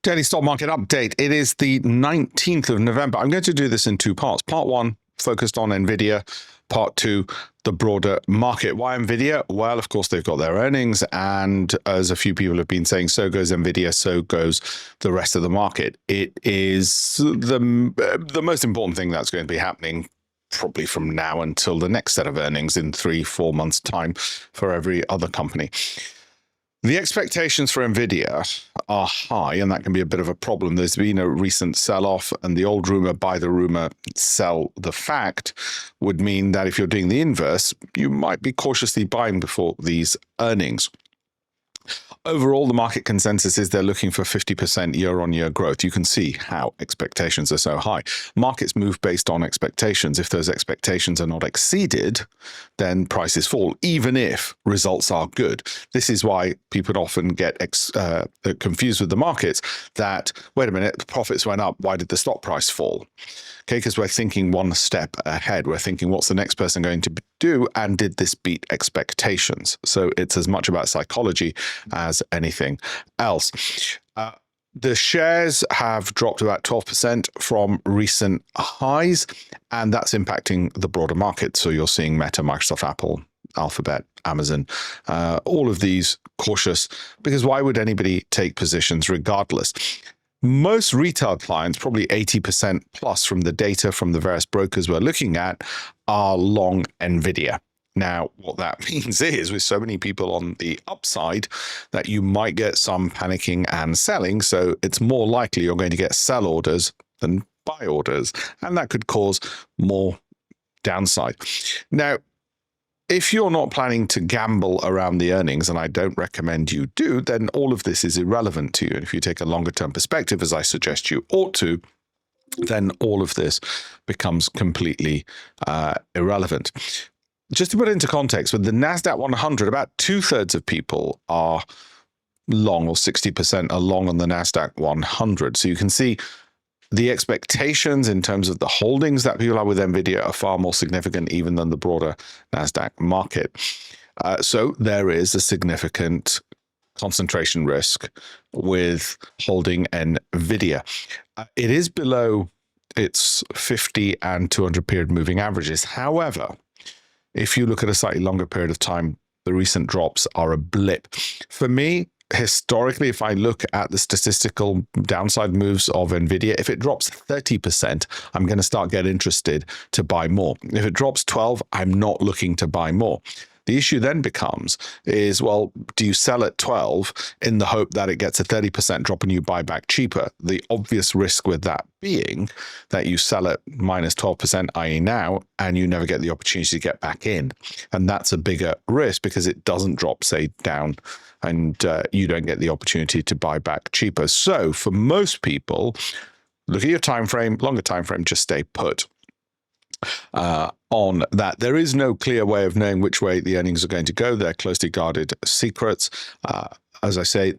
Daily stock market update. It is the 19th of November. I'm going to do this in two parts. Part one, focused on Nvidia. Part two, the broader market. Why Nvidia? Well, of course, they've got their earnings. And as a few people have been saying, so goes Nvidia, so goes the rest of the market. It is the most important thing that's going to be happening probably from now until the next set of earnings in 3-4 months' time for every other company. The expectations for Nvidia are high, and that can be a bit of a problem. There's been a recent sell-off, and the old rumor, buy the rumor, sell the fact, would mean that if you're doing the inverse, you might be cautiously buying before these earnings. Overall, the market consensus is they're looking for 50% year-on-year growth. You can see how expectations are so high. Markets move based on expectations. If those expectations are not exceeded, then prices fall, even if results are good. This is why people often get confused with the markets that, wait a minute, profits went up, why did the stock price fall? Okay, because we're thinking one step ahead. We're thinking, what's the next person going to do? And did this beat expectations? So it's as much about psychology as anything else. The shares have dropped about 12% from recent highs, and that's impacting the broader market. So you're seeing Meta, Microsoft, Apple, Alphabet, Amazon, all of these cautious, because why would anybody take positions regardless? Most retail clients, probably 80% plus from the data from the various brokers we're looking at, are long Nvidia. Now, what that means is, with so many people on the upside, that you might get some panicking and selling. So it's more likely you're going to get sell orders than buy orders, and that could cause more downside. Now, if you're not planning to gamble around the earnings, and I don't recommend you do, then all of this is irrelevant to you. And if you take a longer term perspective, as I suggest you ought to, then all of this becomes completely irrelevant. Just to put it into context, with the NASDAQ 100, about 2/3 of people are long, or 60% are long on the NASDAQ 100. So you can see the expectations in terms of the holdings that people have with Nvidia are far more significant even than the broader NASDAQ market. So there is a significant concentration risk with holding Nvidia. It is below its 50 and 200 period moving averages. However, if you look at a slightly longer period of time, the recent drops are a blip. For me, historically, if I look at the statistical downside moves of Nvidia, if it drops 30%, I'm going to start getting interested to buy more. If it drops 12%, I'm not looking to buy more. The issue then becomes is, well, do you sell at 12 in the hope that it gets a 30% drop and you buy back cheaper? The obvious risk with that being that you sell at minus 12%, i.e. now, and you never get the opportunity to get back in. And that's a bigger risk because it doesn't drop, say, down, and you don't get the opportunity to buy back cheaper. So for most people, look at your time frame, longer time frame, just stay put. On that, there is no clear way of knowing which way the earnings are going to go. They're closely guarded secrets. As I say,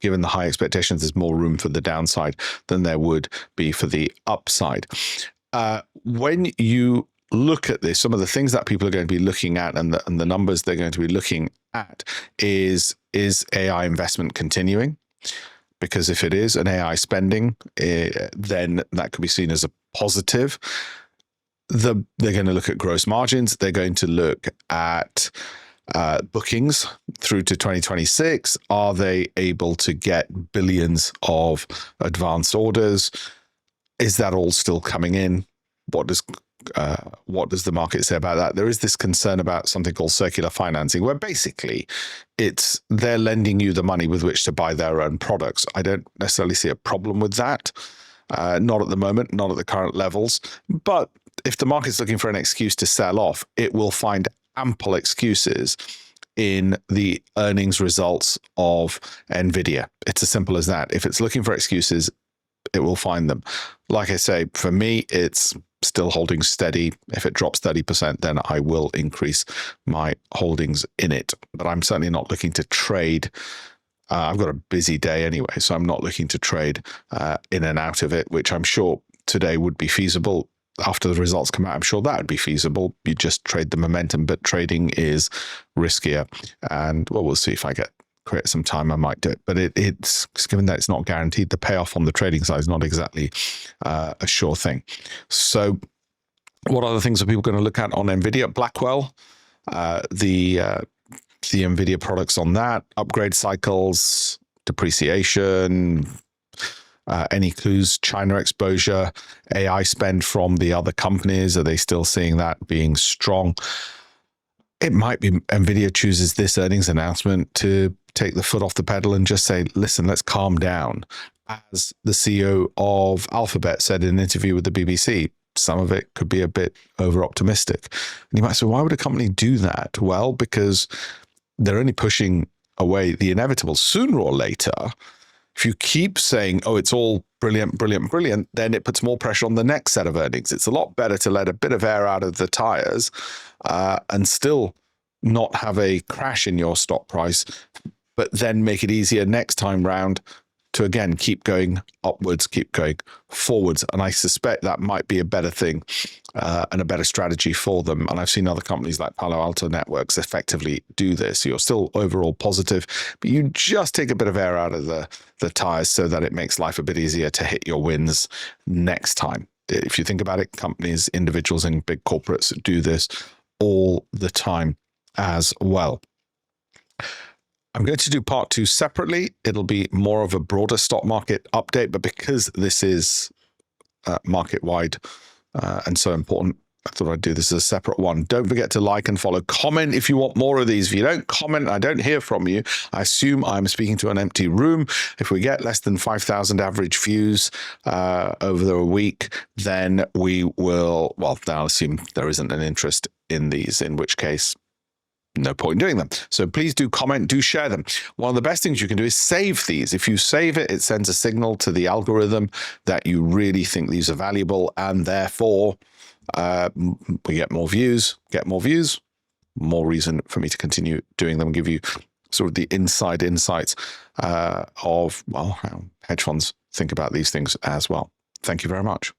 given the high expectations, there's more room for the downside than there would be for the upside. When you look at this, some of the things that people are going to be looking at and the numbers they're going to be looking at is AI investment continuing? Because if it is an AI spending, then that could be seen as a positive. They're going to look at gross margins. They're going to look at bookings through to 2026. Are they able to get billions of advanced orders? Is that all still coming in? What does the market say about that? There is this concern about something called circular financing, where basically they're lending you the money with which to buy their own products. I don't necessarily see a problem with that. Not at the moment, not at the current levels. But if the market's looking for an excuse to sell off, it will find ample excuses in the earnings results of Nvidia. It's as simple as that. If it's looking for excuses, it will find them. Like I say, for me, it's still holding steady. If it drops 30%, then I will increase my holdings in it. But I'm certainly not looking to trade. I've got a busy day anyway, so I'm not looking to trade in and out of it, which I'm sure today would be feasible. After the results come out, I'm sure that would be feasible. You just trade the momentum, but trading is riskier. And well, we'll see if I get create some time, I might do it. But it's given that it's not guaranteed, the payoff on the trading side is not exactly a sure thing. So what other things are people going to look at on Nvidia? Blackwell, the Nvidia products on that, upgrade cycles, depreciation, any clues, China exposure, AI spend from the other companies. Are they still seeing that being strong? It might be Nvidia chooses this earnings announcement to take the foot off the pedal and just say, listen, let's calm down. As the CEO of Alphabet said in an interview with the BBC, some of it could be a bit over optimistic. And you might say, why would a company do that? Well, because they're only pushing away the inevitable. Sooner or later, if you keep saying, oh, it's all brilliant, brilliant, brilliant, then it puts more pressure on the next set of earnings. It's a lot better to let a bit of air out of the tires and still not have a crash in your stock price, but then make it easier next time round to, again, keep going upwards, keep going forwards. And I suspect that might be a better thing and a better strategy for them. And I've seen other companies like Palo Alto Networks effectively do this. You're still overall positive, but you just take a bit of air out of the tires so that it makes life a bit easier to hit your wins next time. If you think about it, companies, individuals, and big corporates do this all the time as well. I'm going to do part 2 separately. It'll be more of a broader stock market update, but because this is market-wide and so important, I thought I'd do this as a separate one. Don't forget to like and follow. Comment if you want more of these. If you don't comment, I don't hear from you. I assume I'm speaking to an empty room. If we get less than 5,000 average views over the week, then we will, well, then I'll assume there isn't an interest in these, in which case, no point in doing them. So please do comment, do share them. One of the best things you can do is save these. If you save it, it sends a signal to the algorithm that you really think these are valuable, and therefore we get more views, more reason for me to continue doing them, give you sort of the inside insights of, well, how hedge funds think about these things as well. Thank you very much.